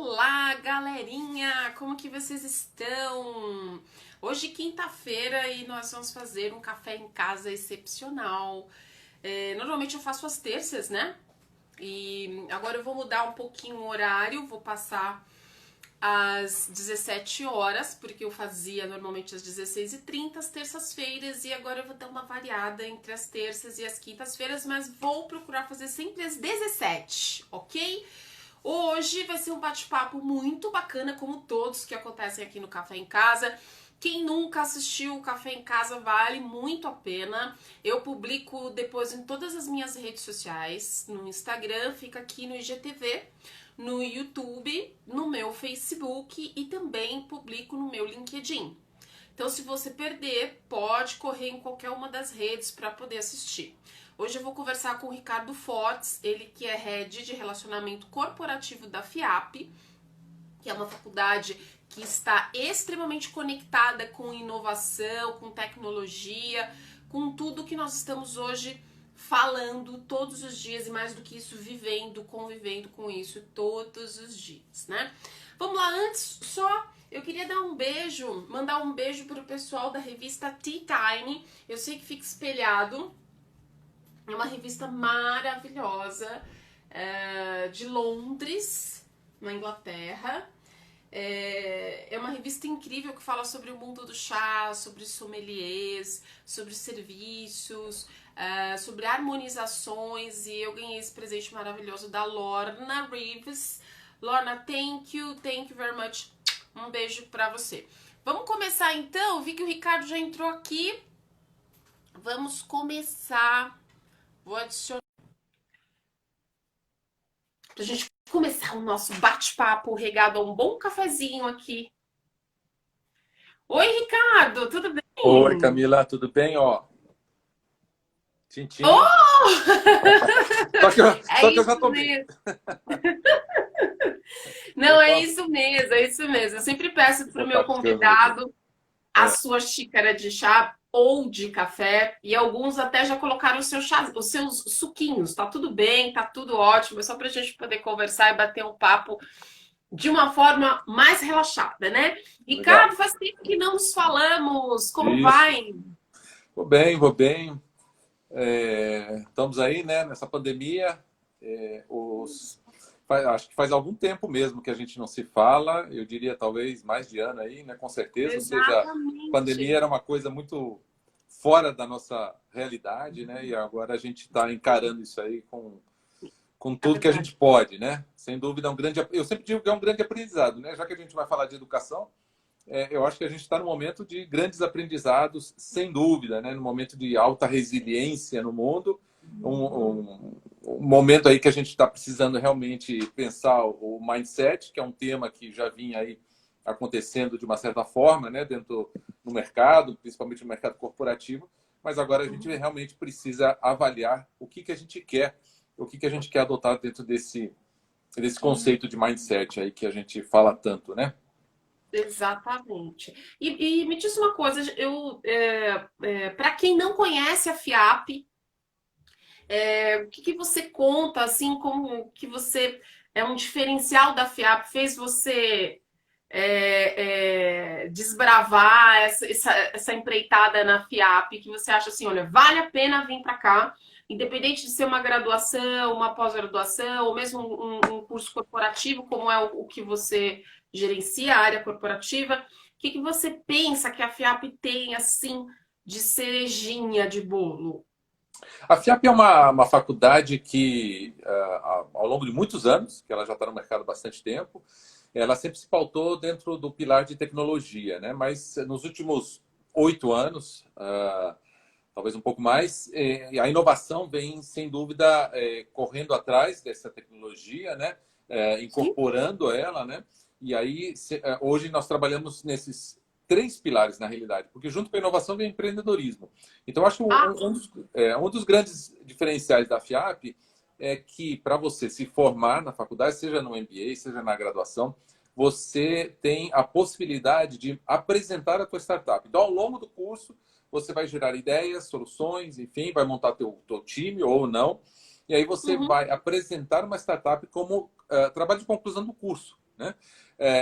Olá, galerinha! Como que vocês estão? Hoje, quinta-feira, e nós vamos fazer um café em casa excepcional. Normalmente eu faço às terças, né? E agora eu vou mudar um pouquinho o horário, vou passar às 17 horas, porque eu fazia normalmente às 16h30 às terças-feiras, e agora eu vou dar uma variada entre as terças e as quintas-feiras, mas vou procurar fazer sempre às 17, ok? Hoje vai ser um bate-papo muito bacana, como todos que acontecem aqui no Café em Casa. Quem nunca assistiu o Café em Casa vale muito a pena. Eu publico depois em todas as minhas redes sociais, no Instagram, fica aqui no IGTV, no YouTube, no meu Facebook e também publico no meu LinkedIn. Então, se você perder, pode correr em qualquer uma das redes para poder assistir. Hoje eu vou conversar com o Ricardo Fortes, ele que é Head de Relacionamento Corporativo da FIAP, que é uma faculdade que está extremamente conectada com inovação, com tecnologia, com tudo que nós estamos hoje falando todos os dias e mais do que isso, vivendo, convivendo com isso todos os dias, né? Vamos lá, antes só eu queria dar um beijo, mandar um beijo para o pessoal da revista Tea Time. Eu sei que fica espelhado, é uma revista maravilhosa, de Londres, na Inglaterra. É uma revista incrível que fala sobre o mundo do chá, sobre sommeliers, sobre serviços, sobre harmonizações, e eu ganhei esse presente maravilhoso da Lorna Reeves. Lorna, thank you very much. Um beijo pra você. Vamos começar então, vi que o Ricardo já entrou aqui. Vamos começar. Vou adicionar pra gente começar o nosso bate-papo regado a um bom cafezinho aqui. Oi, Ricardo, tudo Oi, bem? Camila, tudo bem? Ó, tintim. Oh! É Só que eu já isso tomei. mesmo. Eu Não, é gosto, isso mesmo, é isso mesmo. Eu sempre peço pro eu meu gosto de vermelho. convidado a É, sua xícara de chá ou de café, e alguns até já colocaram o seu chá, os seus suquinhos. Tá tudo bem, tá tudo ótimo, é só pra gente poder conversar e bater um papo de uma forma mais relaxada, né? legal. Ricardo, faz tempo que não nos falamos. Como Isso. vai? Vou bem, vou bem. Estamos aí, né, nessa pandemia. Acho que faz algum tempo mesmo que a gente não se fala. Eu diria talvez mais de ano aí, né, com certeza. Ou seja, a pandemia Exatamente. era uma coisa muito fora da nossa realidade, né? E agora a gente está encarando isso aí com É tudo que a verdade. gente pode, né? Sem dúvida, é um grande. Eu sempre digo que é um grande aprendizado, né? Já que a gente vai falar de educação, eu acho que a gente está num momento de grandes aprendizados, sem dúvida, né? Num momento de alta resiliência no mundo, um momento aí que a gente está precisando realmente pensar o mindset, que é um tema que já vinha aí acontecendo de uma certa forma, né? Dentro do mercado, principalmente no mercado corporativo, mas agora a gente realmente precisa avaliar o que que a gente quer, o que que a gente quer adotar dentro desse conceito de mindset aí que a gente fala tanto, né? Exatamente. E me diz uma coisa, para quem não conhece a FIAP, o que que você conta, assim, como que você é um diferencial da FIAP, fez você desbravar essa empreitada na FIAP, que você acha assim, olha, vale a pena vir para cá, independente de ser uma graduação, uma pós-graduação, ou mesmo um curso corporativo, como é o que você gerencia, a área corporativa, o que que você pensa que a FIAP tem, assim, de cerejinha de bolo? A FIAP é uma faculdade que, ao longo de muitos anos, que ela já está no mercado há bastante tempo, ela sempre se pautou dentro do pilar de tecnologia, né? Mas nos últimos 8 anos, talvez um pouco mais, a inovação vem, sem dúvida, correndo atrás dessa tecnologia, né? Sim? Incorporando ela, né? E aí, hoje nós trabalhamos nesses três pilares, na realidade, porque junto com a inovação vem o empreendedorismo. Então, acho que Ah, um dos grandes diferenciais da FIAP é que, para você se formar na faculdade, seja no MBA, seja na graduação, você tem a possibilidade de apresentar a tua startup. Então, ao longo do curso, você vai gerar ideias, soluções, enfim, vai montar teu time ou não. E aí você uhum, vai apresentar uma startup como trabalho de conclusão do curso. né?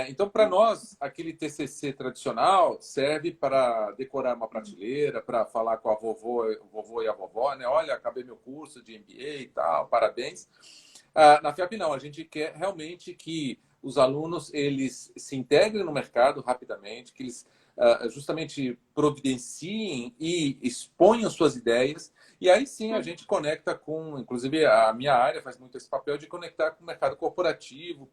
Então, para nós, aquele TCC tradicional serve para decorar uma prateleira, para falar com o vovô e a vovó, né? Olha, acabei meu curso de MBA e tal, parabéns. Na FIAP, não. A gente quer realmente que os alunos eles se integrem no mercado rapidamente, que eles justamente providenciem e exponham suas ideias. E aí sim a gente conecta com, inclusive a minha área faz muito esse papel de conectar com o mercado corporativo,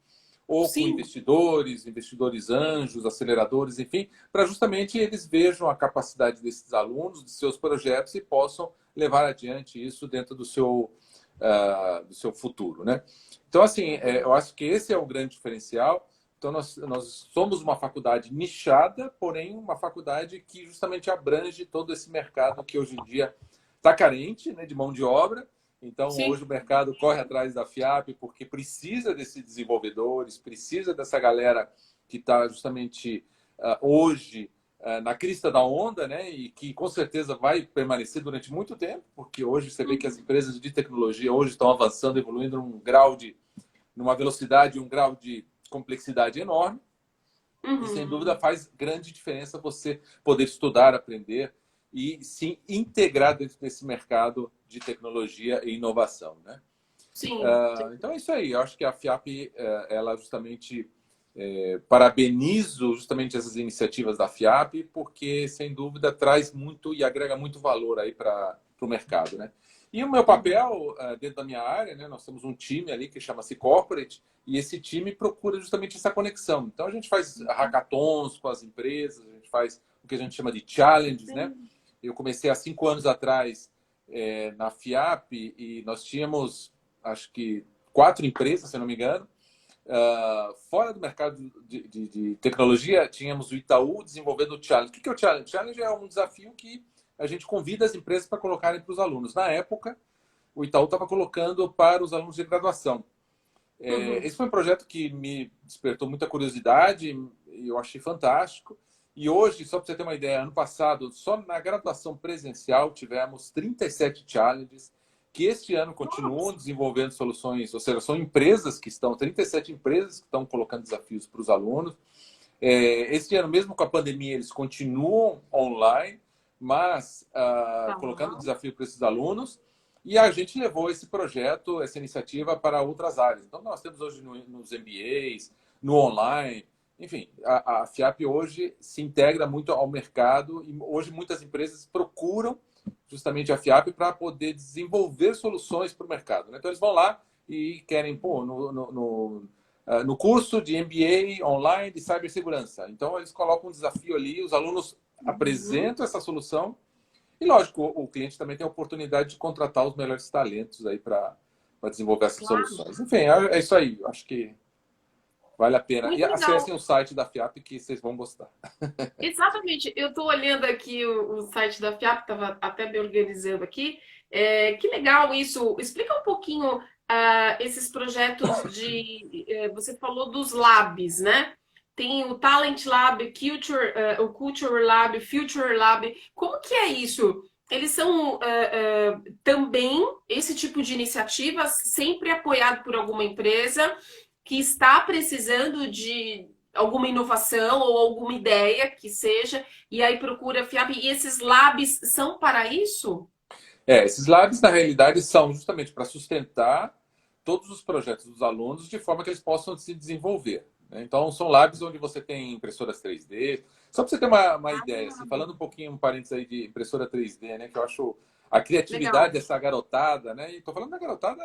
ou com Sim. investidores anjos, aceleradores, enfim, para justamente eles vejam a capacidade desses alunos, de seus projetos e possam levar adiante isso dentro do seu futuro, né? Então, assim, eu acho que esse é o grande diferencial. Então, nós somos uma faculdade nichada, porém uma faculdade que justamente abrange todo esse mercado que hoje em dia está carente, né, de mão de obra. Então, Sim. hoje o mercado corre atrás da FIAP porque precisa desses desenvolvedores, precisa dessa galera que está justamente hoje na crista da onda, né? E que com certeza vai permanecer durante muito tempo, porque hoje você vê que as empresas de tecnologia hoje estão avançando, evoluindo numa velocidade, um grau de complexidade enorme. E sem Uhum. dúvida faz grande diferença você poder estudar, aprender e se integrar dentro desse mercado de tecnologia e inovação, né? Sim. Então é isso aí. Eu acho que a FIAP, ela justamente parabenizo justamente essas iniciativas da FIAP, porque sem dúvida traz muito e agrega muito valor aí para o mercado, né? E o meu papel dentro da minha área, né? Nós temos um time ali que chama-se Corporate e esse time procura justamente essa conexão. Então a gente faz hackathons com as empresas, a gente faz o que a gente chama de challenges, né? Sim. Eu comecei há 5 anos atrás na FIAP e nós tínhamos, acho que 4 empresas, se não me engano. Fora do mercado de tecnologia, tínhamos o Itaú desenvolvendo o Challenge. O que é o Challenge? O Challenge é um desafio que a gente convida as empresas para colocarem para os alunos. Na época, o Itaú estava colocando para os alunos de graduação. Uhum. Esse foi um projeto que me despertou muita curiosidade e eu achei fantástico. E hoje, só para você ter uma ideia, ano passado, só na graduação presencial, tivemos 37 challenges que este ano continuam Nossa. desenvolvendo soluções, ou seja, são empresas que estão, 37 empresas que estão colocando desafios para os alunos. Este ano, mesmo com a pandemia, eles continuam online, mas colocando Tá. desafio para esses alunos. E a gente levou esse projeto, essa iniciativa para outras áreas. Então, nós temos hoje nos MBAs, no online, enfim, a FIAP hoje se integra muito ao mercado e hoje muitas empresas procuram justamente a FIAP para poder desenvolver soluções para o mercado, né? Então, eles vão lá e querem, pô, no curso de MBA online de cibersegurança. Então, eles colocam um desafio ali, os alunos Uhum. apresentam essa solução e, lógico, o cliente também tem a oportunidade de contratar os melhores talentos aí para desenvolver essas Claro. soluções. Enfim, é isso aí. Eu acho que vale a pena. E Muito legal. acessem o site da FIAP que vocês vão gostar. Exatamente. Eu estou olhando aqui o site da FIAP, estava até me organizando aqui. Que legal isso. Explica um pouquinho esses projetos você falou dos labs, né? Tem o Talent Lab, o Culture Lab, Future Lab. Como que é isso? Eles são também esse tipo de iniciativa, sempre apoiado por alguma empresa que está precisando de alguma inovação ou alguma ideia que seja, e aí procura a FIAP. E esses labs são para isso? Esses labs, na realidade, são justamente para sustentar todos os projetos dos alunos de forma que eles possam se desenvolver, né? Então, são labs onde você tem impressoras 3D. Só para você ter uma ideia, assim, falando um pouquinho, um parênteses aí de impressora 3D, né, que eu acho a criatividade Legal. dessa garotada, né? E estou falando da garotada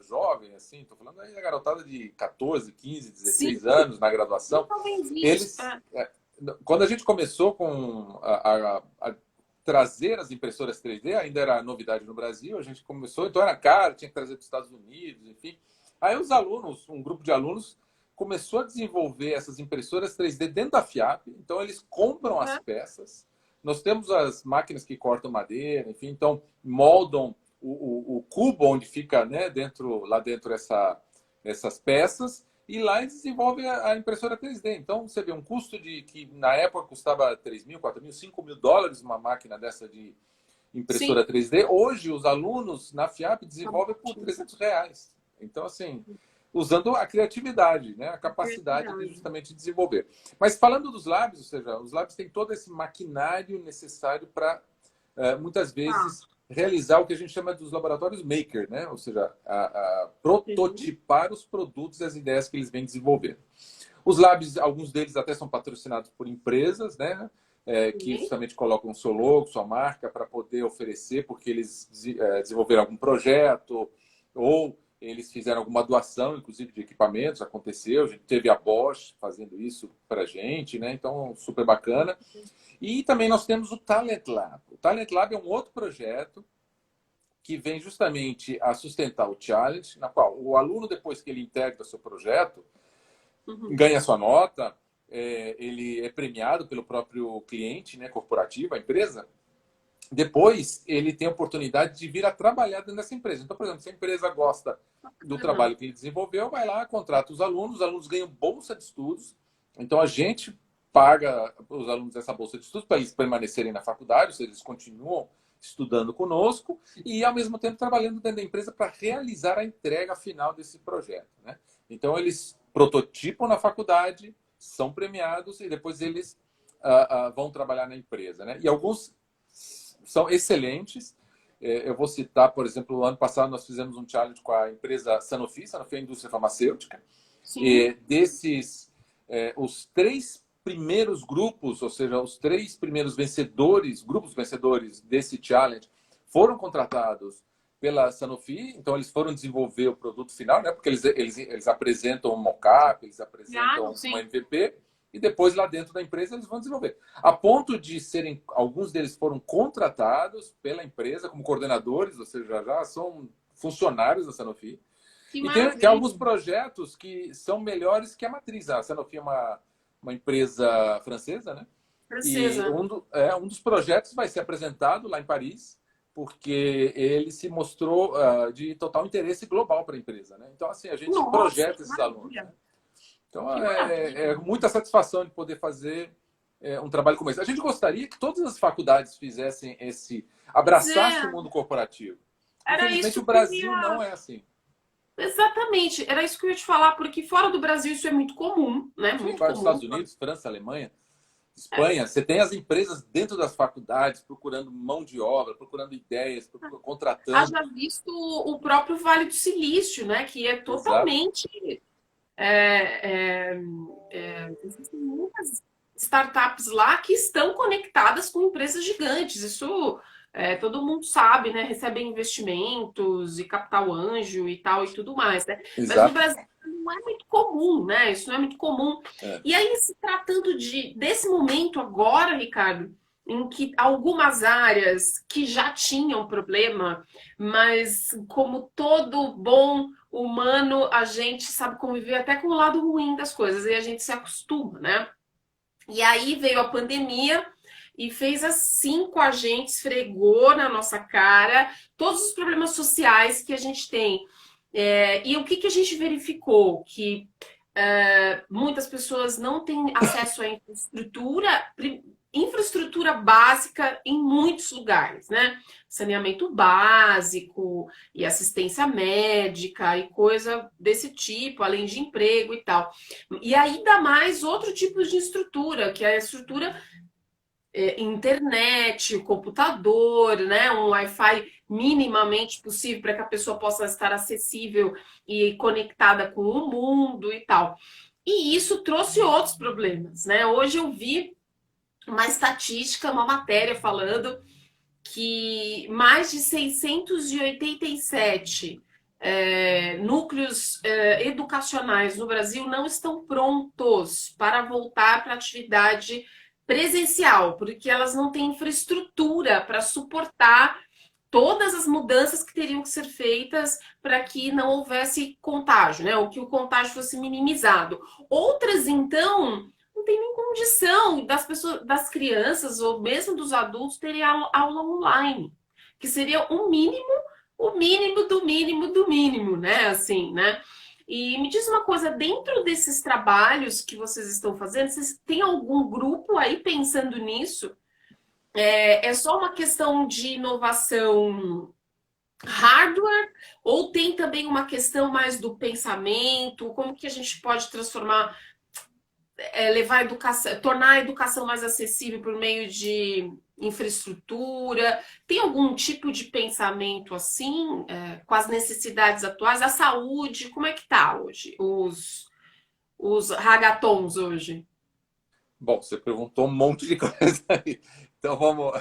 jovem, assim, estou falando aí da garotada de 14, 15, Sim, 16 anos na graduação. jovenzinhos. Eles, quando a gente começou com a trazer as impressoras 3D, ainda era novidade no Brasil, a gente começou, então era caro, tinha que trazer para os Estados Unidos, enfim. Aí os alunos, um grupo de alunos, começou a desenvolver essas impressoras 3D dentro da FIAP, então eles compram as peças. Nós temos as máquinas que cortam madeira, enfim, então moldam o cubo onde fica, né, lá dentro essas peças e lá eles desenvolvem a impressora 3D. Então, você vê um custo que na época custava 3 mil, 4 mil, 5 mil dólares uma máquina dessa de impressora Sim. 3D. Hoje, os alunos na FIAP Tá desenvolvem por ótimo. R$ 300. Então, assim, usando a criatividade, né? A capacidade de Verdade. justamente desenvolver. Mas falando dos labs, ou seja, os labs têm todo esse maquinário necessário para, muitas Tá. vezes, realizar o que a gente chama dos laboratórios maker, né? Ou seja, a Sim. prototipar os produtos e as ideias que eles vêm desenvolver. Os labs, alguns deles até são patrocinados por empresas, né? Que Sim. justamente colocam o seu logo, sua marca, para poder oferecer, porque eles desenvolveram algum projeto ou eles fizeram alguma doação, inclusive de equipamentos, aconteceu. A gente teve a Bosch fazendo isso para a gente, né? Então, super bacana. E também nós temos o Talent Lab. O Talent Lab é um outro projeto que vem justamente a sustentar o challenge, na qual o aluno, depois que ele integra seu projeto, Uhum. ganha sua nota, ele é premiado pelo próprio cliente, né, corporativo, a empresa. Depois, ele tem a oportunidade de vir a trabalhar dentro dessa empresa. Então, por exemplo, se a empresa gosta do Bacana. trabalho que ele desenvolveu, vai lá, contrata os alunos ganham bolsa de estudos. Então, a gente paga os alunos essa bolsa de estudos para eles permanecerem na faculdade, ou seja, eles continuam estudando conosco e, ao mesmo tempo, trabalhando dentro da empresa para realizar a entrega final desse projeto, né? Então, eles prototipam na faculdade, são premiados e depois eles vão trabalhar na empresa, né? E alguns são excelentes. Eu vou citar, por exemplo, no ano passado nós fizemos um challenge com a empresa Sanofi, Sanofi é a indústria farmacêutica. Sim. E desses, os três primeiros grupos, ou seja, os três primeiros vencedores, grupos vencedores desse challenge, foram contratados pela Sanofi. Então, eles foram desenvolver o produto final, né? Porque eles apresentam um mock-up, eles Claro, apresentam um sim. MVP, e depois lá dentro da empresa eles vão desenvolver. A ponto de serem, alguns deles foram contratados pela empresa como coordenadores, ou seja, já são funcionários da Sanofi. Que E tem maravilha. alguns projetos que são melhores que a matriz. A Sanofi é uma empresa francesa, né? E Francesa. um dos projetos vai ser apresentado lá em Paris, porque ele se mostrou de total interesse global para a empresa, né? Então, assim, a gente Nossa, projeta que esses alunos, né? maravilha. Então, Que maravilha. é muita satisfação de poder fazer um trabalho como esse. A gente gostaria que todas as faculdades fizessem Pois abraçassem o é, mundo corporativo. era Infelizmente, o isso que eu Brasil não ia. é assim. Exatamente, era isso que eu ia te falar, porque fora do Brasil isso é muito comum, né? Sim, Muito vai nos comum. Estados Unidos, França, Alemanha, É, Espanha. Você tem as empresas dentro das faculdades procurando mão de obra, procurando ideias, contratando. haja visto o próprio Vale do Silício, né? Que é Exato. totalmente. É, é, existem muitas startups lá que estão conectadas com empresas gigantes. Isso todo mundo sabe, né? Recebem investimentos e capital anjo e tal e tudo mais, né? Mas no Exato. Brasil não é muito comum, né? Isso não é muito comum. É. E aí, se tratando desse momento agora, Ricardo, em que algumas áreas que já tinham problema, mas como todo bom humano, a gente sabe conviver até com o lado ruim das coisas e a gente se acostuma, né? E aí veio a pandemia e fez assim com a gente, esfregou na nossa cara todos os problemas sociais que a gente tem. E o que, que a gente verificou? Que muitas pessoas não têm acesso à infraestrutura básica em muitos lugares, né? Saneamento básico e assistência médica e coisa desse tipo, além de emprego e tal. E ainda mais outro tipo de estrutura, que é a estrutura internet, o computador, né? Um Wi-Fi minimamente possível para que a pessoa possa estar acessível e conectada com o mundo e tal. E isso trouxe outros problemas, né? Hoje eu vi uma estatística, uma matéria falando que mais de 687 núcleos educacionais no Brasil não estão prontos para voltar para a atividade presencial, porque elas não têm infraestrutura para suportar todas as mudanças que teriam que ser feitas para que não houvesse contágio, né? Ou que o contágio fosse minimizado. Outras, então, não tem nem condição das pessoas, das crianças ou mesmo dos adultos terem aula online, que seria o mínimo do mínimo do mínimo, né? Assim, né? E me diz uma coisa, dentro desses trabalhos que vocês estão fazendo, vocês têm algum grupo aí pensando nisso? É só uma questão de inovação hardware ou tem também uma questão mais do pensamento? Como que a gente pode transformar, levar a educação, tornar a educação mais acessível por meio de infraestrutura? Tem algum tipo de pensamento assim, com as necessidades atuais? A saúde, como é que tá hoje? Os hagatons hoje? Bom, você perguntou um monte de coisa aí. Então vamos.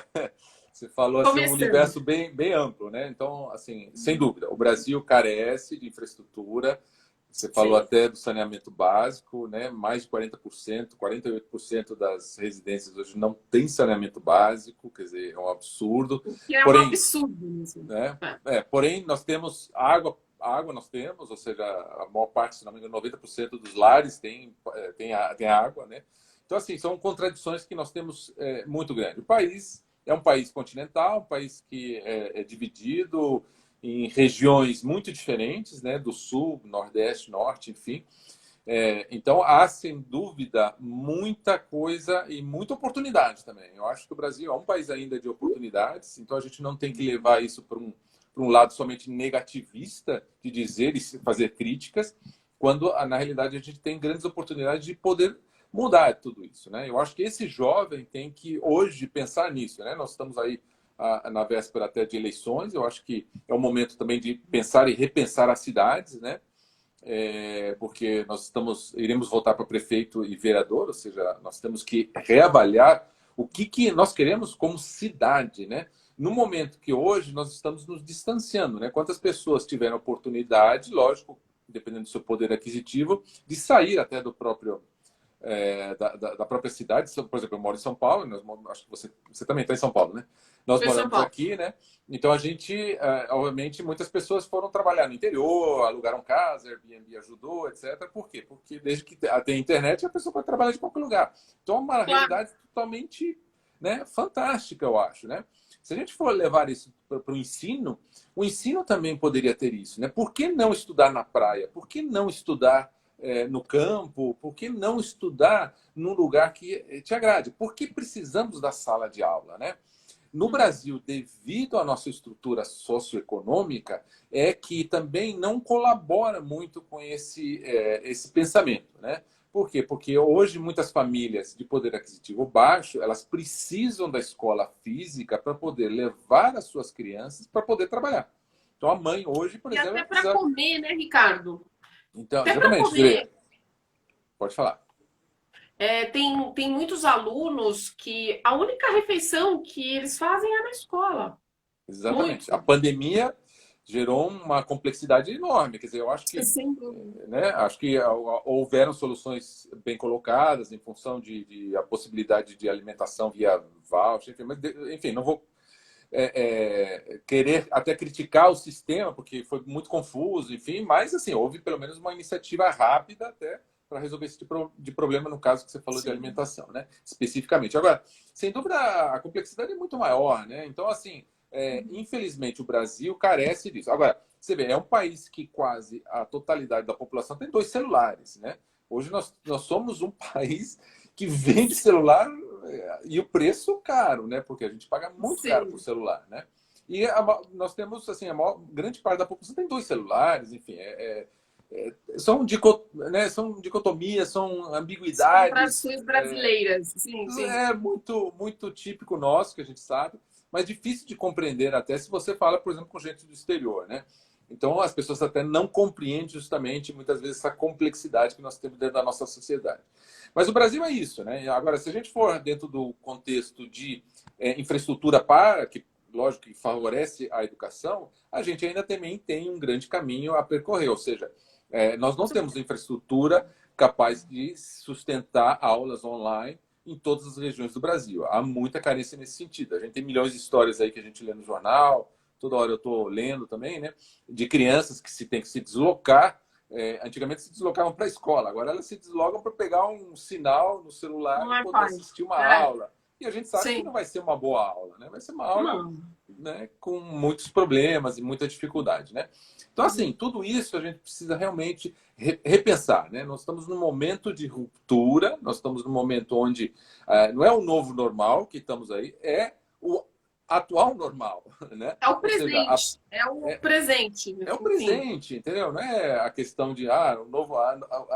Você falou assim um Começando. universo bem amplo, né? Então, assim, sem dúvida, o Brasil carece de infraestrutura. Você falou Sim. até do saneamento básico, né? Mais de 40%, 48% das residências hoje não tem saneamento básico, quer dizer, é um absurdo. O que é um Porém, absurdo mesmo. né? É. Porém, nós temos água nós temos, ou seja, a maior parte, se não me engano, 90% dos lares tem água, né? Então, assim, são contradições que nós temos muito grandes. O país é um país continental, um país que é dividido em regiões muito diferentes, né? Do sul, nordeste, norte, enfim. Então, há, sem dúvida, muita coisa e muita oportunidade também. Eu acho que o Brasil é um país ainda de oportunidades, então a gente não tem que levar isso para um lado somente negativista, de dizer e fazer críticas, quando, na realidade, a gente tem grandes oportunidades de poder mudar tudo isso. Né? Eu acho que esse jovem tem que, hoje, pensar nisso. Né? Nós estamos aí na véspera até de eleições, eu acho que é o momento também de pensar e repensar as cidades, né? Porque iremos votar para prefeito e vereador, ou seja, nós temos que reavaliar o que nós queremos como cidade, né? No momento que hoje nós estamos nos distanciando, né? Quantas pessoas tiveram oportunidade, lógico, dependendo do seu poder aquisitivo, de sair até do próprio da própria cidade. Por exemplo, eu moro em São Paulo, acho que você também está em São Paulo, né? Nós Foi São moramos Paulo. aqui, né? Então a gente, obviamente, muitas pessoas foram trabalhar no interior, alugaram casa, Airbnb ajudou, etc. Por quê? Porque desde que tem internet, a pessoa pode trabalhar de qualquer lugar. Então é uma Claro. realidade totalmente, né, fantástica, eu acho, né? Se a gente for levar isso para o ensino também poderia ter isso, né? Por que não estudar na praia? Por que não estudar no campo? Por que não estudar num lugar que te agrade? Por que precisamos da sala de aula, né? No Brasil, devido à nossa estrutura socioeconômica, é que também não colabora muito com esse pensamento, né? Por quê? Porque hoje muitas famílias de poder aquisitivo baixo, elas precisam da escola física para poder levar as suas crianças para poder trabalhar. Então a mãe hoje, por E exemplo, até ela para precisa. comer, né, Ricardo? Então, Até para exatamente, você vê. comer. Pode falar. Tem muitos alunos que a única refeição que eles fazem é na escola. Exatamente. Muitos. A pandemia gerou uma complexidade enorme. Quer dizer, eu acho que, Sem dúvida. né, acho que houveram soluções bem colocadas em função de a possibilidade de alimentação via voucher, enfim, enfim, não vou querer até criticar o sistema, porque foi muito confuso, enfim, mas assim, houve pelo menos uma iniciativa rápida até para resolver esse tipo de problema, no caso que você falou de Sim. alimentação, né? Especificamente. Agora, sem dúvida, a complexidade é muito maior, né? Então, assim, infelizmente, o Brasil carece disso. Agora, você vê, é um país que quase a totalidade da população tem 2 celulares, né? Hoje nós somos um país que vende celular e o preço caro, né? Porque a gente paga muito caro por Sim. celular, né? E nós temos, assim, grande parte da população tem 2 celulares, enfim, são dicotomias, são As ambiguidades, contradições brasileiras. Sim, sim. muito, muito típico nosso, que a gente sabe, mas difícil de compreender até se você fala, por exemplo, com gente do exterior, né? Então, as pessoas até não compreendem justamente, muitas vezes, essa complexidade que nós temos dentro da nossa sociedade. Mas o Brasil é isso, né? Agora, se a gente for dentro do contexto de infraestrutura que lógico que favorece a educação, a gente ainda também tem um grande caminho a percorrer, ou seja, nós não temos infraestrutura capaz de sustentar aulas online em todas as regiões do Brasil. Há muita carência nesse sentido. A gente tem milhões de histórias aí que a gente lê no jornal, toda hora eu estou lendo também, né? De crianças que tem que se deslocar. Antigamente se deslocavam para a escola, agora elas se deslocam para pegar um sinal no celular Não e é poder fácil. assistir uma É. aula. E a gente sabe que não Sim. vai ser uma boa aula, né? Vai ser uma aula, Não. né, com muitos problemas e muita dificuldade, né? Então, assim, tudo isso a gente precisa realmente repensar, né? Nós estamos num momento de ruptura, nós estamos num momento onde não é o novo normal que estamos aí, é atual normal, né? É o Ou seja, presente, é o presente. é o Sim, presente, entendeu? Não é a questão de, o novo,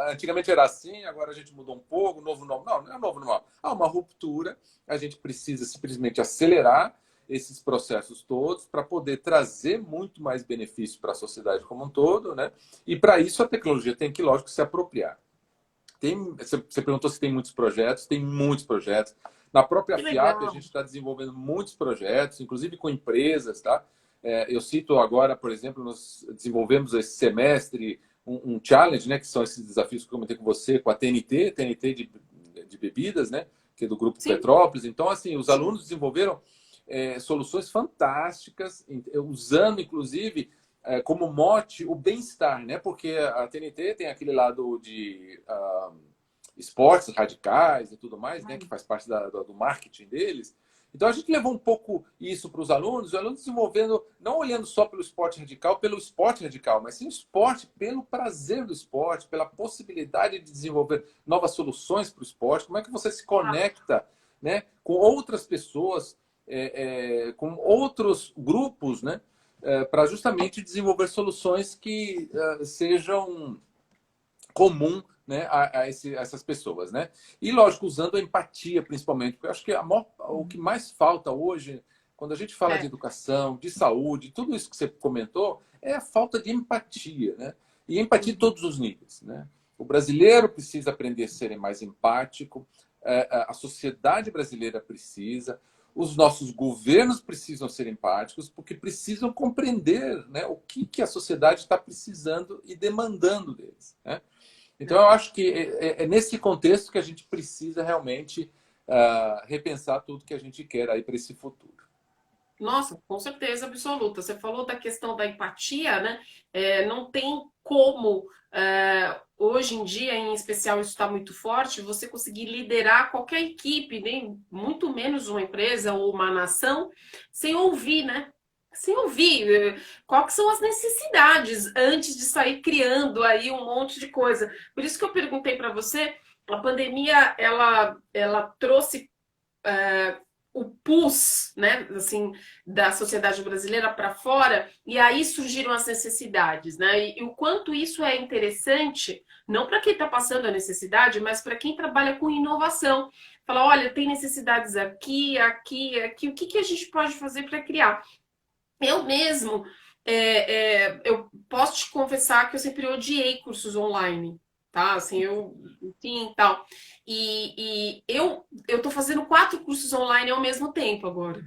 antigamente era assim, agora a gente mudou um pouco, novo normal. Não, não é o novo normal. Há uma ruptura, a gente precisa simplesmente acelerar esses processos todos para poder trazer muito mais benefício para a sociedade como um todo, né? E para isso a tecnologia tem que, lógico, se apropriar. Você perguntou se tem muitos projetos, tem muitos projetos. Na própria que FIAP, a legal. gente está desenvolvendo muitos projetos, inclusive com empresas, tá? Eu cito agora, por exemplo, nós desenvolvemos esse semestre um challenge, né? Que são esses desafios que eu comentei com você, com a TNT de bebidas, né? Que é do Grupo Sim, Petrópolis. Então, assim, os sim. alunos desenvolveram soluções fantásticas, usando, inclusive, como mote o bem-estar, né? Porque a TNT tem aquele lado de esportes radicais e tudo mais, né? Que faz parte do marketing deles. Então a gente levou um pouco isso para os alunos desenvolvendo, não olhando só pelo esporte radical, mas sim o esporte pelo prazer do esporte, pela possibilidade de desenvolver novas soluções para o esporte. Como é que você se conecta, né, com outras pessoas, com outros grupos, né? Para justamente desenvolver soluções que sejam comum, né, a essas pessoas, né? E lógico, usando a empatia principalmente, porque eu acho que o que mais falta hoje, quando a gente fala de É, educação, de saúde, tudo isso que você comentou, é a falta de empatia, né? E empatia em todos os níveis, né? O brasileiro precisa aprender a ser mais empático, a sociedade brasileira precisa, os nossos governos precisam ser empáticos, porque precisam compreender, né, o que a sociedade está precisando e demandando deles, né? Então, eu acho que é nesse contexto que a gente precisa realmente repensar tudo que a gente quer aí para esse futuro. nossa, com certeza absoluta. Você falou da questão da empatia, né? Não tem como, hoje em dia, em especial, isso está muito forte, você conseguir liderar qualquer equipe, nem muito menos uma empresa ou uma nação, sem ouvir, né? Sem ouvir quais são as necessidades antes de sair criando aí um monte de coisa. Por isso que eu perguntei para você, a pandemia ela trouxe o pus, né, assim, da sociedade brasileira para fora, e aí surgiram as necessidades, né? E o quanto isso é interessante, não para quem está passando a necessidade, mas para quem trabalha com inovação. Fala, olha, tem necessidades aqui, aqui, aqui, o que, que a gente pode fazer para criar? Eu mesmo, eu posso te confessar que eu sempre odiei cursos online, tá? Assim, enfim, tal. E eu tô fazendo 4 cursos online ao mesmo tempo agora.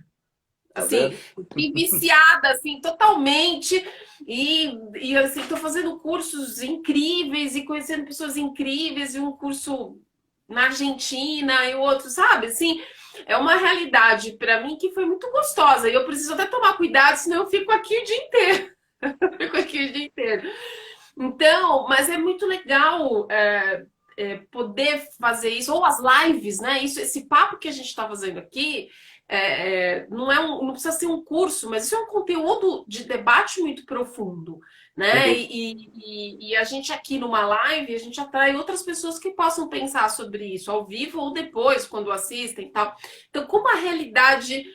Tá Assim, vendo? fiquei viciada, assim, totalmente. E assim, tô fazendo cursos incríveis e conhecendo pessoas incríveis e um curso na Argentina e outro, sabe? Assim, é uma realidade para mim que foi muito gostosa. E eu preciso até tomar cuidado, senão eu fico aqui o dia inteiro. Fico aqui o dia inteiro. Então, mas é muito legal poder fazer isso, ou as lives, né? Isso, esse papo que a gente está fazendo aqui não precisa ser um curso, mas isso é um conteúdo de debate muito profundo, Sem né? dúvida. E a gente aqui numa live, a gente atrai outras pessoas que possam pensar sobre isso, ao vivo ou depois, quando assistem e tal. Então, como a realidade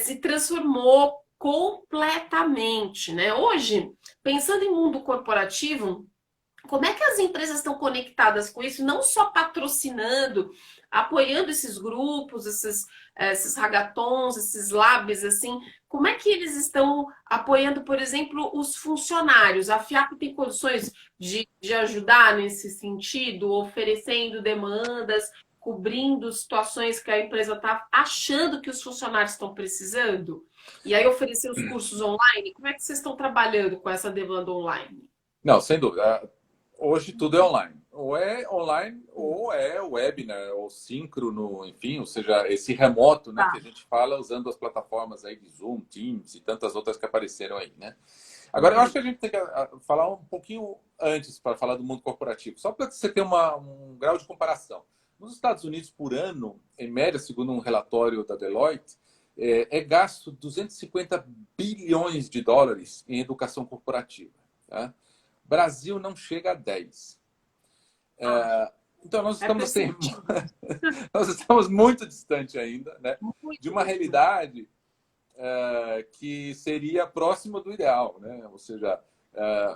se transformou completamente, né? Hoje, pensando em mundo corporativo, como é que as empresas estão conectadas com isso? Não só patrocinando, apoiando esses grupos, esses hackathons, esses labs, assim. Como é que eles estão apoiando, por exemplo, os funcionários? A FIAP tem condições de ajudar nesse sentido, oferecendo demandas, cobrindo situações que a empresa está achando que os funcionários estão precisando? E aí oferecer os cursos online? Como é que vocês estão trabalhando com essa demanda online? Não, sem dúvida. Hoje tudo é online. Ou é online ou é web, né? Ou síncrono, enfim, ou seja, esse remoto, né, que a Tá. gente fala usando as plataformas aí de Zoom, Teams e tantas outras que apareceram aí, né? Agora, eu acho Uhum. que a gente tem que falar um pouquinho antes para falar do mundo corporativo, só para você ter um grau de comparação. Nos Estados Unidos, por ano, em média, segundo um relatório da Deloitte, é gasto 250 bilhões de dólares em educação corporativa. Tá? Brasil não chega a 10. Ah, Então, nós é estamos assim, perceptível. nós estamos muito distante ainda, né, de Muito uma distante. realidade que seria próximo do ideal, né? Ou seja,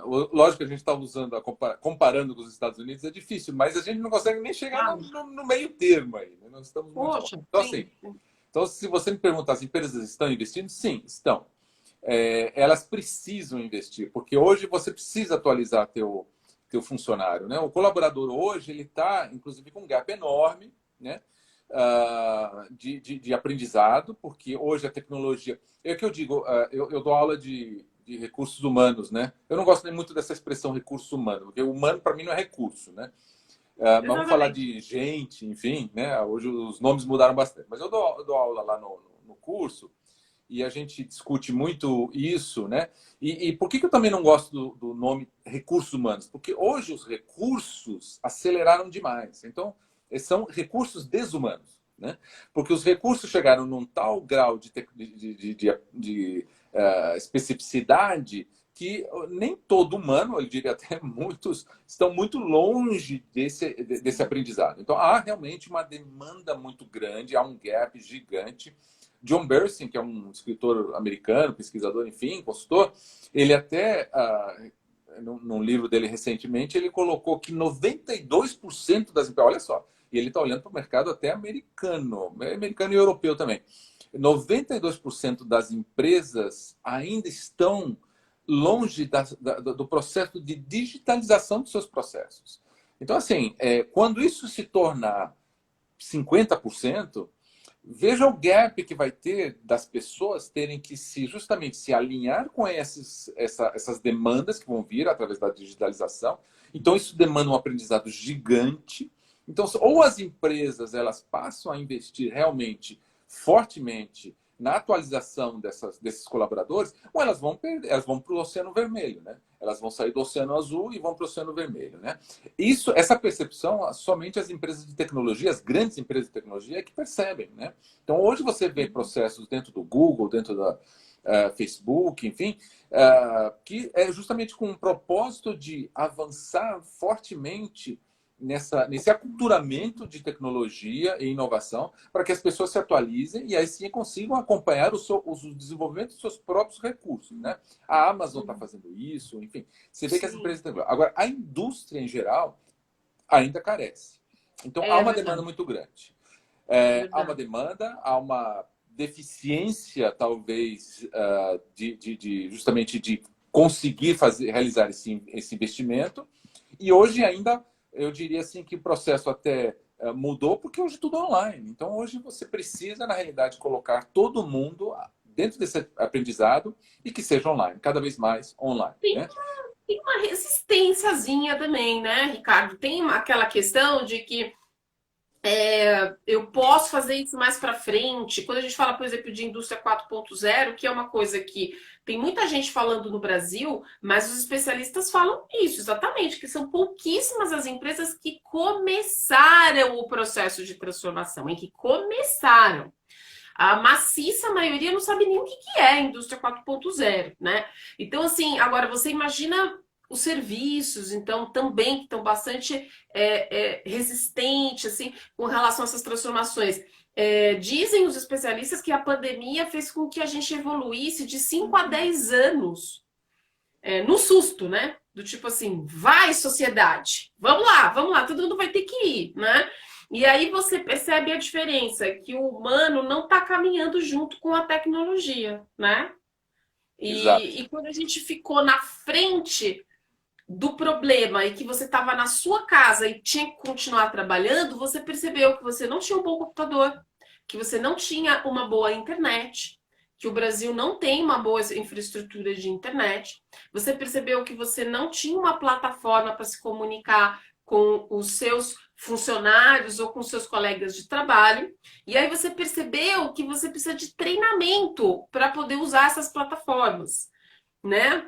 lógico que a gente está usando, comparando com os Estados Unidos, é difícil, mas a gente não consegue nem chegar Ah, no meio termo aí, né? Nós estamos muito longe. poxa, Então, sim. assim, então, se você me perguntar, as empresas estão investindo? Sim, estão. Elas precisam investir, porque hoje você precisa atualizar teu funcionário, né? O colaborador hoje ele está, inclusive, com um gap enorme, né? De aprendizado, porque hoje a tecnologia... É o que eu digo, eu dou aula de recursos humanos, né? Eu não gosto nem muito dessa expressão recurso humano, porque o humano, para mim, não é recurso, né? Mas vamos falar Exatamente. de gente, enfim, né? Hoje os nomes mudaram bastante. Mas eu dou aula lá no curso e a gente discute muito isso, né? E por que eu também não gosto do nome recursos humanos? Porque hoje os recursos aceleraram demais. Então, são recursos desumanos, né? Porque os recursos chegaram num tal grau de especificidade que nem todo humano, eu diria até muitos, estão muito longe desse aprendizado. Então, há realmente uma demanda muito grande, há um gap gigante. John Bersin, que é um escritor americano, pesquisador, enfim, consultor, ele até, num livro dele recentemente, ele colocou que 92% das empresas, olha só, e ele está olhando para o mercado até americano e europeu também, 92% das empresas ainda estão longe do processo de digitalização dos seus processos. Então, assim, quando isso se tornar 50%, veja o gap que vai ter das pessoas terem que justamente se alinhar com essas demandas que vão vir através da digitalização. Então, isso demanda um aprendizado gigante. Então, ou as empresas elas passam a investir realmente fortemente na atualização desses colaboradores, ou elas vão para o Oceano Vermelho, né? Elas vão sair do Oceano Azul e vão para o Oceano Vermelho, né? Essa percepção, somente as empresas de tecnologia, as grandes empresas de tecnologia, é que percebem, né? Então, hoje você vê processos dentro do Google, dentro da Facebook, enfim, que é justamente com o propósito de avançar fortemente nesse aculturamento de tecnologia e inovação para que as pessoas se atualizem e aí sim consigam acompanhar o desenvolvimento dos seus próprios recursos, né? A Amazon está fazendo isso, enfim. Você vê que as Sim, empresas estão... Agora, a indústria em geral ainda carece. Então, há é uma demanda verdade, muito grande. Há uma verdade. demanda, há uma deficiência, talvez, justamente de conseguir realizar esse investimento. E hoje ainda, eu diria assim que o processo até mudou, porque hoje tudo é online. Então, hoje você precisa, na realidade, colocar todo mundo dentro desse aprendizado e que seja online, cada vez mais online, Tem, né? tem uma resistênciazinha também, né, Ricardo? Tem aquela questão de que eu posso fazer isso mais para frente. Quando a gente fala, por exemplo, de indústria 4.0, que é uma coisa que tem muita gente falando no Brasil, mas os especialistas falam isso exatamente, que são pouquíssimas as empresas que começaram o processo de transformação, em que começaram. A maciça maioria não sabe nem o que é a indústria 4.0, né? Então, assim, agora você imagina os serviços, então, também que estão bastante resistentes, assim, com relação a essas transformações. Dizem os especialistas que a pandemia fez com que a gente evoluísse de 5 a 10 anos, no susto, né? Do tipo assim, vai sociedade, vamos lá, todo mundo vai ter que ir, né? E aí você percebe a diferença, que o humano não está caminhando junto com a tecnologia, né? Exato. E quando a gente ficou na frente do problema e que você estava na sua casa e tinha que continuar trabalhando, você percebeu que você não tinha um bom computador, que você não tinha uma boa internet, que o Brasil não tem uma boa infraestrutura de internet. Você percebeu que você não tinha uma plataforma para se comunicar com os seus funcionários ou com seus colegas de trabalho. E aí você percebeu que você precisa de treinamento para poder usar essas plataformas, né?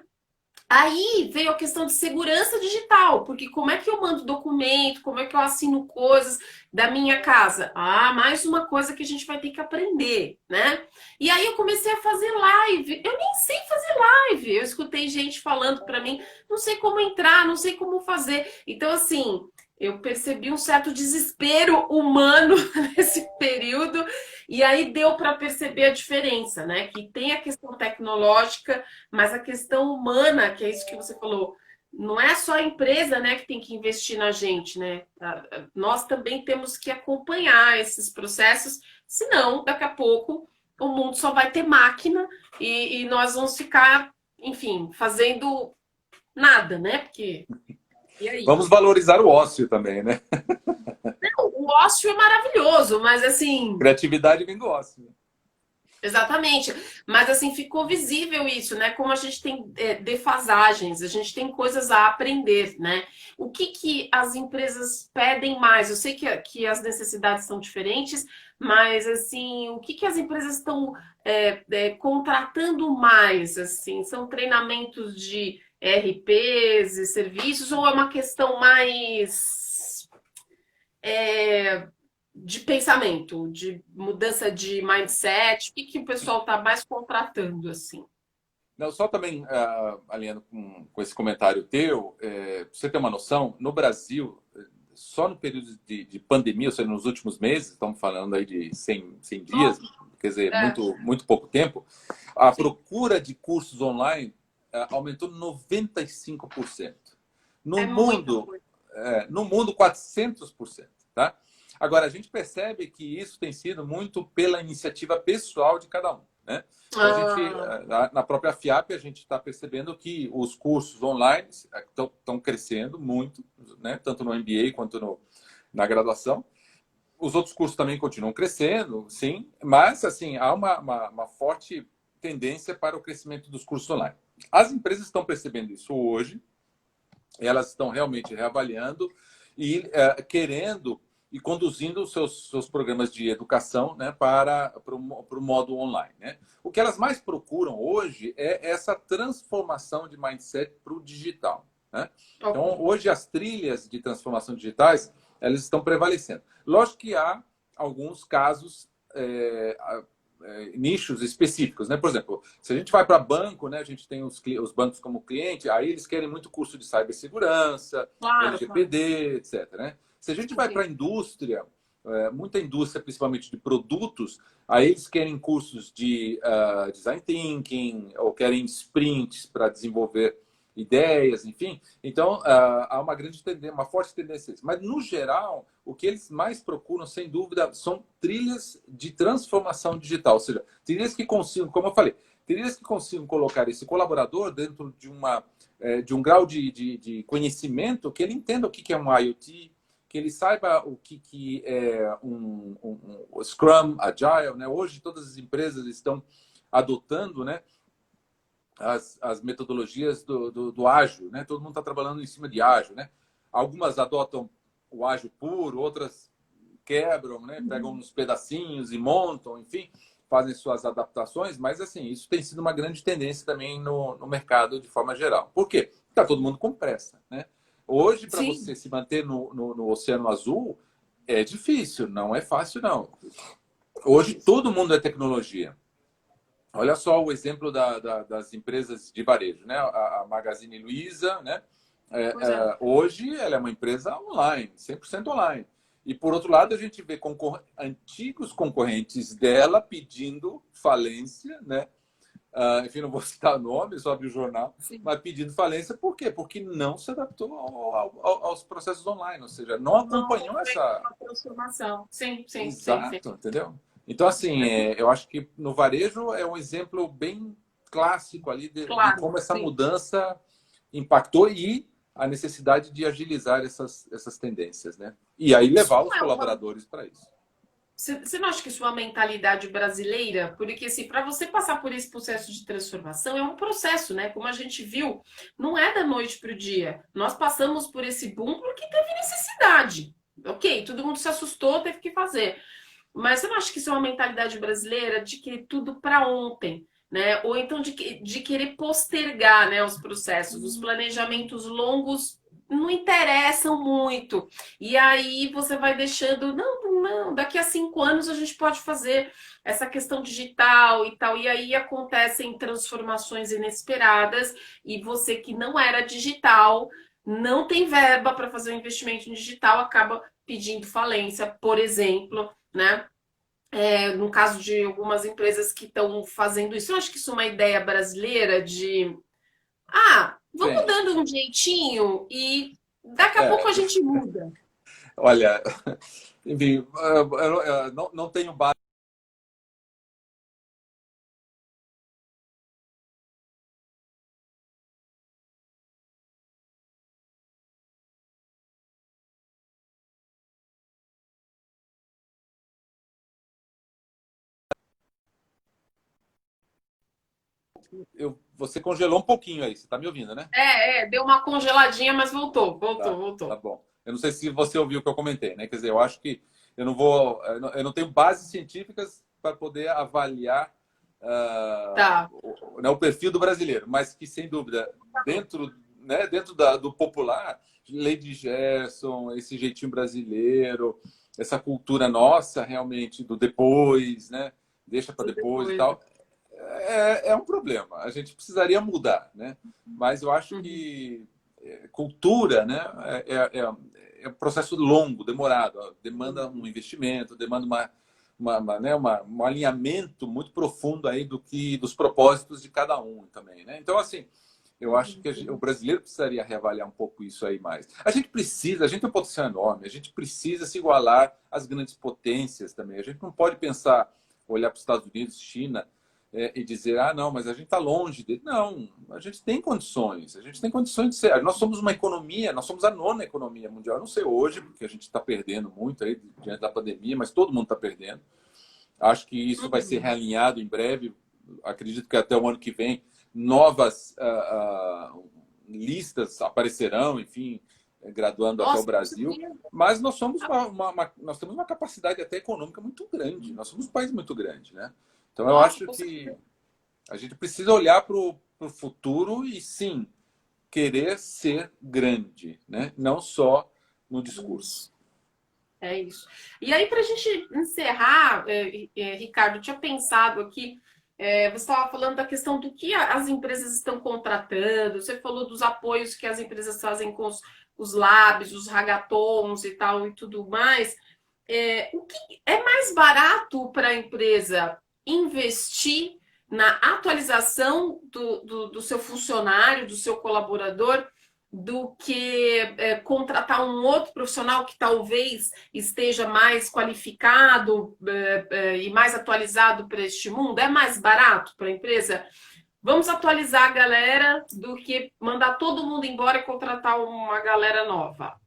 Aí veio a questão de segurança digital, porque como é que eu mando documento, como é que eu assino coisas da minha casa? Ah, mais uma coisa que a gente vai ter que aprender, né? E aí eu comecei a fazer live. Eu nem sei fazer live. Eu escutei gente falando para mim, não sei como entrar, não sei como fazer. Então, assim, eu percebi um certo desespero humano nesse período, e aí deu para perceber a diferença, né? Que tem a questão tecnológica, mas a questão humana, que é isso que você falou, não é só a empresa, né, que tem que investir na gente, né? Nós também temos que acompanhar esses processos, senão, daqui a pouco, o mundo só vai ter máquina e nós vamos ficar, enfim, fazendo nada, né? Porque. E aí? Vamos valorizar o ócio também, né? O ócio é maravilhoso, mas assim, Criatividade vem do ócio. exatamente. Mas assim, ficou visível isso, né? Como a gente tem defasagens, a gente tem coisas a aprender, né? O que que as empresas pedem mais? Eu sei que as necessidades são diferentes, mas assim, o que que as empresas estão contratando mais? Assim, são treinamentos de RPs e serviços, ou é uma questão mais de pensamento, de mudança de mindset? O que, que o pessoal está mais contratando assim? Não, só também alinhando com esse comentário teu, pra você ter uma noção, no Brasil, só no período de pandemia, ou seja, nos últimos meses, estamos falando aí de 100 dias, Nossa, quer dizer, é, muito pouco tempo, a sim, procura de cursos online aumentou 95%. No é muita mundo, coisa. no mundo 400%, tá? Agora, a gente percebe que isso tem sido muito pela iniciativa pessoal de cada um, né? Então, a gente, Ah, na própria FIAP, a gente está percebendo que os cursos online estão crescendo muito, né? Tanto no MBA quanto na graduação. Os outros cursos também continuam crescendo, sim, mas assim há uma forte tendência para o crescimento dos cursos online. As empresas estão percebendo isso hoje, elas estão realmente reavaliando e querendo e conduzindo os seus programas de educação, né, para o modo online. Né? O que elas mais procuram hoje é essa transformação de mindset para o digital. Né? Então, ok. hoje, as trilhas de transformação digitais elas estão prevalecendo. Lógico que há alguns casos nichos específicos, né? Por exemplo, se a gente vai para banco, né? A gente tem os bancos como cliente, aí eles querem muito curso de cibersegurança, Claro, claro. LGPD, etc. Né? Se a gente vai para a Ok. indústria, muita indústria, principalmente de produtos, aí eles querem cursos de design thinking ou querem sprints para desenvolver ideias, enfim. Então, há uma grande tendência, uma forte tendência. Mas, no geral, o que eles mais procuram, sem dúvida, são trilhas de transformação digital. Ou seja, trilhas que consigam, como eu falei, trilhas que consigam colocar esse colaborador dentro de um grau de conhecimento que ele entenda o que é um IoT, que ele saiba o que é um Scrum, Agile. Né? Hoje, todas as empresas estão adotando, né, as metodologias do ágil, né? Todo mundo está trabalhando em cima de ágil, né? Algumas adotam o ágil puro, outras quebram, né? Pegam uns pedacinhos e montam, enfim, fazem suas adaptações, mas assim, isso tem sido uma grande tendência também no mercado de forma geral. Por quê? Está todo mundo com pressa, né? Hoje, para Sim. você se manter no Oceano Azul, é difícil, não é fácil, não. Hoje, todo mundo é tecnologia. Olha só o exemplo das empresas de varejo, né? A Magazine Luiza, né? Pois é. Hoje ela é uma empresa online, 100% online. E por outro lado, a gente vê antigos concorrentes dela pedindo falência, né? Enfim, não vou citar nomes, só vi o jornal, Sim. mas pedindo falência, por quê? Porque não se adaptou aos processos online, ou seja, não Não acompanhou fez essa, uma transformação. Sim, sim, sim, sim. exato, entendeu? Então, assim, eu acho que no varejo é um exemplo bem clássico ali de Claro, como essa sim. mudança impactou e a necessidade de agilizar essas tendências, né? E aí Isso levar não os é uma. colaboradores para isso. Você não acha que isso é uma mentalidade brasileira? Porque, assim, para você passar por esse processo de transformação, é um processo, né? Como a gente viu, não é da noite para o dia. Nós passamos por esse boom porque teve necessidade. Ok, todo mundo se assustou, teve que fazer. Mas você não acha que isso é uma mentalidade brasileira de querer tudo para ontem, né? Ou então de querer postergar, né, os processos, os planejamentos longos não interessam muito. E aí você vai deixando, não, daqui a 5 anos a gente pode fazer essa questão digital e tal. E aí acontecem transformações inesperadas e você que não era digital não tem verba para fazer um investimento em digital, acaba pedindo falência, por exemplo, né? No caso de algumas empresas que estão fazendo isso, eu acho que isso é uma ideia brasileira de vamos Tem. dando um jeitinho e daqui a pouco É, a gente muda. olha, enfim, eu não tenho base. Você congelou um pouquinho aí, você está me ouvindo, né? Deu uma congeladinha, mas voltou, Tá, voltou, tá voltou. bom. Eu não sei se você ouviu o que eu comentei, né? Quer dizer, eu acho que eu não tenho bases científicas para poder avaliar Tá. o perfil do brasileiro, mas que, sem dúvida, dentro, né, dentro do popular, Lady Gerson, esse jeitinho brasileiro, essa cultura nossa, realmente, do depois, né? Deixa para depois e Depois. tal, é um problema. A gente precisaria mudar, né? Mas eu acho Uhum. que cultura, né, é um processo longo, demorado, ó, demanda um investimento, demanda né, um alinhamento muito profundo aí dos propósitos de cada um também, né? Então, assim, eu acho que o brasileiro precisaria reavaliar um pouco isso aí mais. A gente tem um potencial enorme, a gente precisa se igualar às grandes potências também. A gente não pode pensar, olhar para os Estados Unidos, China, e dizer, não, mas a gente está longe dele. Não, a gente tem condições, de ser. Nós somos uma economia, nós somos a nona economia mundial. Eu não sei hoje, porque a gente está perdendo muito aí diante da pandemia, mas todo mundo está perdendo. Acho que isso vai ser Uhum. realinhado em breve. Acredito que até o ano que vem novas listas aparecerão, enfim, graduando até o Nossa, com Brasil. certeza. Mas nós somos nós temos uma capacidade até econômica muito grande. Nós somos um país muito grande, né? Então eu Nossa, acho com que certeza. a gente precisa olhar para o futuro e sim querer ser grande, né? Não só no discurso. Isso. É isso. E aí, para a gente encerrar, Ricardo, eu tinha pensado aqui, você estava falando da questão do que as empresas estão contratando, você falou dos apoios que as empresas fazem com os labs, os hackathons e tal e tudo mais. O que é mais barato para a empresa investir na atualização do seu funcionário, do seu colaborador, do que contratar um outro profissional que talvez esteja mais qualificado e mais atualizado para este mundo? É mais barato para a empresa? Vamos atualizar a galera do que mandar todo mundo embora e contratar uma galera nova.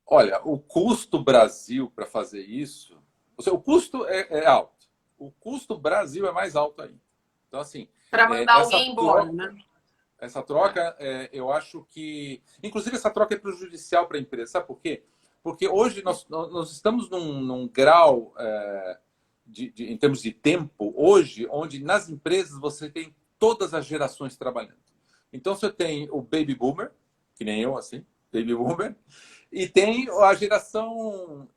Olha, o custo Brasil para fazer isso, o custo é alto. O custo Brasil é mais alto ainda. Então, assim, Para mandar essa alguém embora, troca, né? eu acho que, inclusive, essa troca é prejudicial para a empresa. Sabe por quê? Porque hoje nós estamos num grau, em termos de tempo, hoje, onde nas empresas você tem todas as gerações trabalhando. Então, você tem o baby boomer, que nem eu, assim, baby boomer, e tem a geração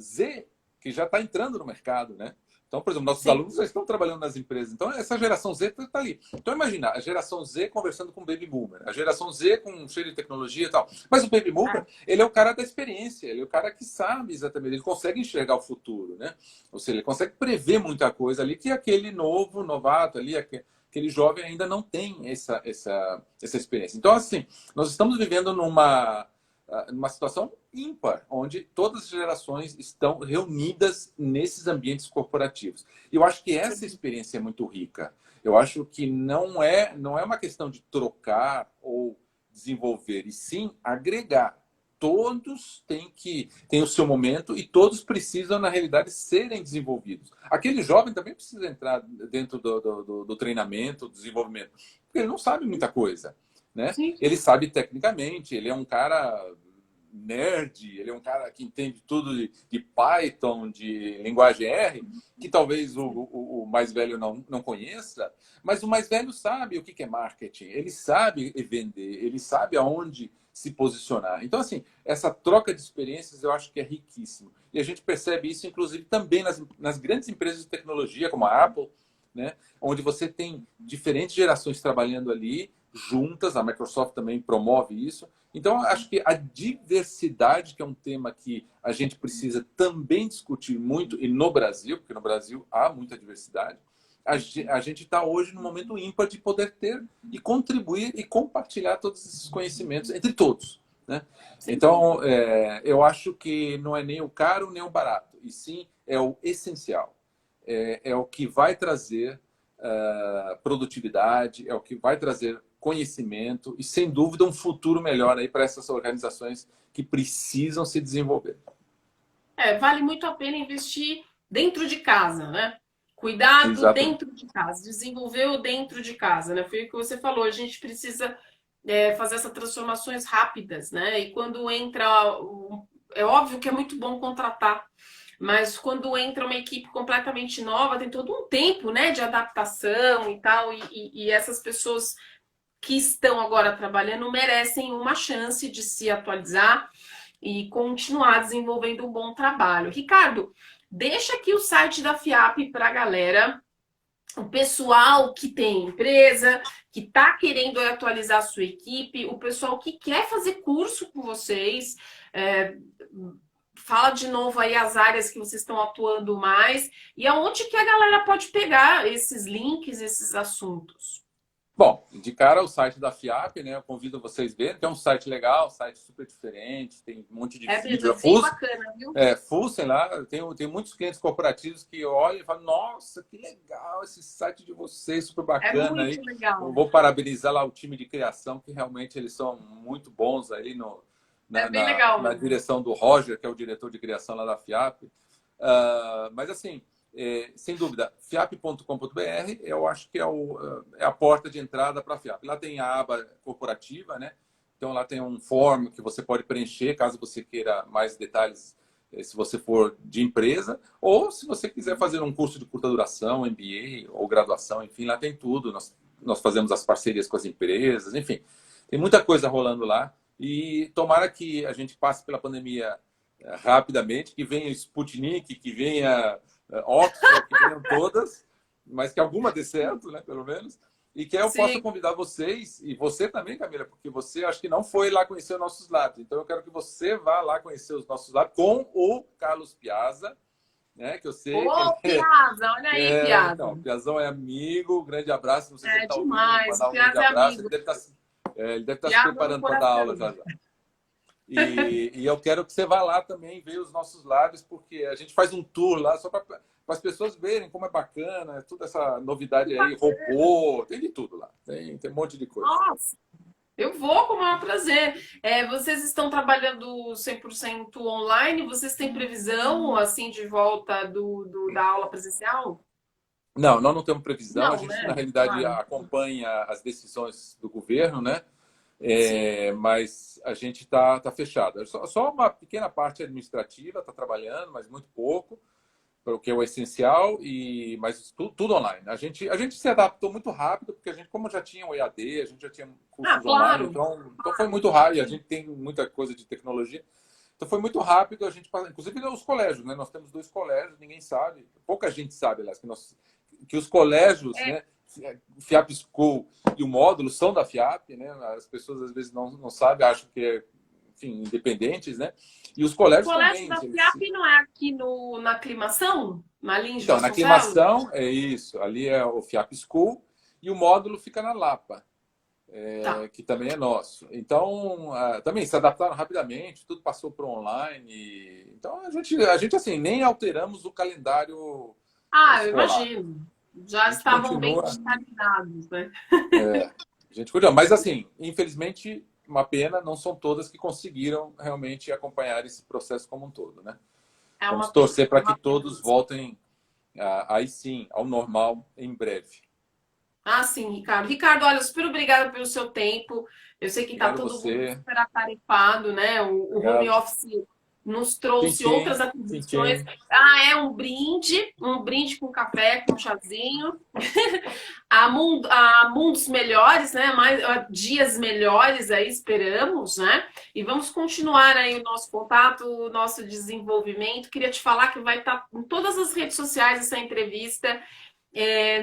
Z, que já está entrando no mercado, né? Então, por exemplo, nossos Sim. alunos já estão trabalhando nas empresas. Então, essa geração Z está ali. Então, imagina, a geração Z conversando com o Baby Boomer. A geração Z com cheio de tecnologia e tal. Mas o Baby Boomer, ele é o cara da experiência. Ele é o cara que sabe exatamente. Ele consegue enxergar o futuro, né? Ou seja, ele consegue prever muita coisa ali que aquele novato ali, aquele jovem ainda não tem essa experiência. Então, assim, nós estamos vivendo numa situação ímpar, onde todas as gerações estão reunidas nesses ambientes corporativos. E eu acho que essa experiência é muito rica. Eu acho que não é uma questão de trocar ou desenvolver, e sim agregar. Todos têm o seu momento e todos precisam, na realidade, serem desenvolvidos. Aquele jovem também precisa entrar dentro do treinamento, do desenvolvimento, porque ele não sabe muita coisa, né? Sim. Ele sabe tecnicamente, ele é um cara nerd, ele é um cara que entende tudo de Python, de linguagem R, que talvez o mais velho não conheça, mas o mais velho sabe o que é marketing, ele sabe vender, ele sabe aonde se posicionar. Então, assim, essa troca de experiências eu acho que é riquíssimo. E a gente percebe isso, inclusive, também nas grandes empresas de tecnologia, como a Apple, né? Onde você tem diferentes gerações trabalhando ali, juntas. A Microsoft também promove isso. Então, acho que a diversidade, que é um tema que a gente precisa também discutir muito, e no Brasil, porque no Brasil há muita diversidade, a gente está hoje num momento ímpar de poder ter e contribuir e compartilhar todos esses conhecimentos entre todos, né? Então, eu acho que não é nem o caro nem o barato, e sim é o essencial. É o que vai trazer produtividade, é o que vai trazer conhecimento e, sem dúvida, um futuro melhor aí para essas organizações que precisam se desenvolver. Vale muito a pena investir dentro de casa, né? Cuidado Exatamente. dentro de casa, desenvolver o dentro de casa, né? Foi o que você falou, a gente precisa fazer essas transformações rápidas, né? E quando entra. É óbvio que é muito bom contratar, mas quando entra uma equipe completamente nova, tem todo um tempo, né, de adaptação e tal, e essas pessoas que estão agora trabalhando merecem uma chance de se atualizar e continuar desenvolvendo um bom trabalho. Ricardo, deixa aqui o site da FIAP para a galera, o pessoal que tem empresa, que está querendo atualizar a sua equipe, o pessoal que quer fazer curso com vocês. Fala de novo aí as áreas que vocês estão atuando mais e aonde que a galera pode pegar esses links, esses assuntos. Bom, de cara o site da FIAP, né? Eu convido vocês a verem, que é um site legal, um site super diferente, tem um monte de vídeo. Bem bacana, viu? Fussem lá, tem muitos clientes corporativos que olham e falam, nossa, que legal esse site de vocês, super bacana. Muito legal. Eu vou parabenizar lá o time de criação, que realmente eles são muito bons aí bem legal na direção do Roger, que é o diretor de criação lá da FIAP. Mas assim, sem dúvida, fiap.com.br eu acho que é a porta de entrada para a FIAP. Lá tem a aba corporativa, né? Então lá tem um form que você pode preencher caso você queira mais detalhes, se você for de empresa, ou se você quiser fazer um curso de curta duração, MBA ou graduação, enfim, lá tem tudo. Nós fazemos as parcerias com as empresas, enfim, tem muita coisa rolando lá. E tomara que a gente passe pela pandemia rapidamente, que venha Sputnik, que venha Oxford, que venham todas, mas que alguma dê certo, né, pelo menos. E que eu possa convidar vocês, e você também, Camila, porque você acho que não foi lá conhecer os nossos labs. Então eu quero que você vá lá conhecer os nossos labs com o Carlos Piazza, né, que eu sei que ele... Piazza, olha aí, Piazza. Então, Piazzão é amigo, grande abraço. Não sei se ele está ouvindo, demais. mandar um grande abraço. Ele deve estar se preparando para dar aula já. E eu quero que você vá lá também ver os nossos labs, porque a gente faz um tour lá só para as pessoas verem como é bacana, toda essa novidade aí, robô, tem de tudo lá, tem um monte de coisa. Nossa, eu vou com o maior prazer. Vocês estão trabalhando 100% online? Vocês têm previsão, assim, de volta da aula presencial? Não, nós não temos previsão. Não, a gente, né? na realidade, acompanha as decisões do governo, né? Mas a gente está fechado. Só uma pequena parte administrativa está trabalhando, mas muito pouco, para o que é o essencial, mas tudo online. A gente se adaptou muito rápido, porque a gente, como já tinha o EAD, a gente já tinha cursos online, então foi muito rápido. A gente tem muita coisa de tecnologia. Então foi muito rápido, inclusive os colégios, né? Nós temos 2 colégios, ninguém sabe, pouca gente sabe, aliás, que os colégios, né? FIAP School e o módulo são da FIAP, né? As pessoas às vezes não sabem, acham que enfim, independentes, né? E os colégios também. O colégio da FIAP não é aqui na Aclimação? Na Lins de Então, na Vasconcelos? Aclimação, é isso. Ali é o FIAP School e o módulo fica na Lapa, que também é nosso. Então, também se adaptaram rapidamente, tudo passou para o online. Então, a gente assim, nem alteramos o calendário escolar. Eu imagino. Já estavam bem digitalizados, né? A gente continua. Mas, assim, infelizmente, uma pena, não são todas que conseguiram realmente acompanhar esse processo como um todo, né? Vamos torcer para que todos voltem, aí sim, ao normal em breve. Sim, Ricardo. Ricardo, olha, super obrigada pelo seu tempo. Eu sei que está todo mundo super atarefado, né? O home office nos trouxe outras aquisições. É um brinde com café, com chazinho. a mundos melhores, né? Dias melhores aí, esperamos, né? E vamos continuar aí o nosso contato, o nosso desenvolvimento. Queria te falar que vai estar em todas as redes sociais essa entrevista.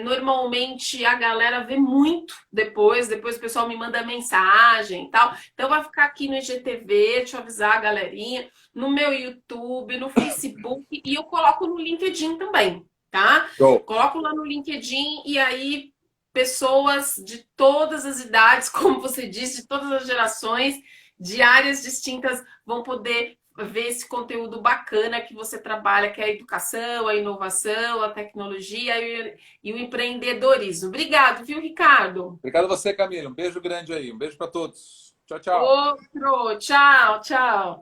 Normalmente a galera vê muito depois o pessoal me manda mensagem e tal. Então vai ficar aqui no IGTV, deixa eu avisar a galerinha, no meu YouTube, no Facebook e eu coloco no LinkedIn também, tá? Show. Coloco lá no LinkedIn e aí pessoas de todas as idades, como você disse, de todas as gerações, de áreas distintas vão poder ver esse conteúdo bacana que você trabalha, que é a educação, a inovação, a tecnologia e o empreendedorismo. Obrigado, viu, Ricardo? Obrigado a você, Camila. Um beijo grande aí. Um beijo para todos. Tchau, tchau. Outro. Tchau, tchau.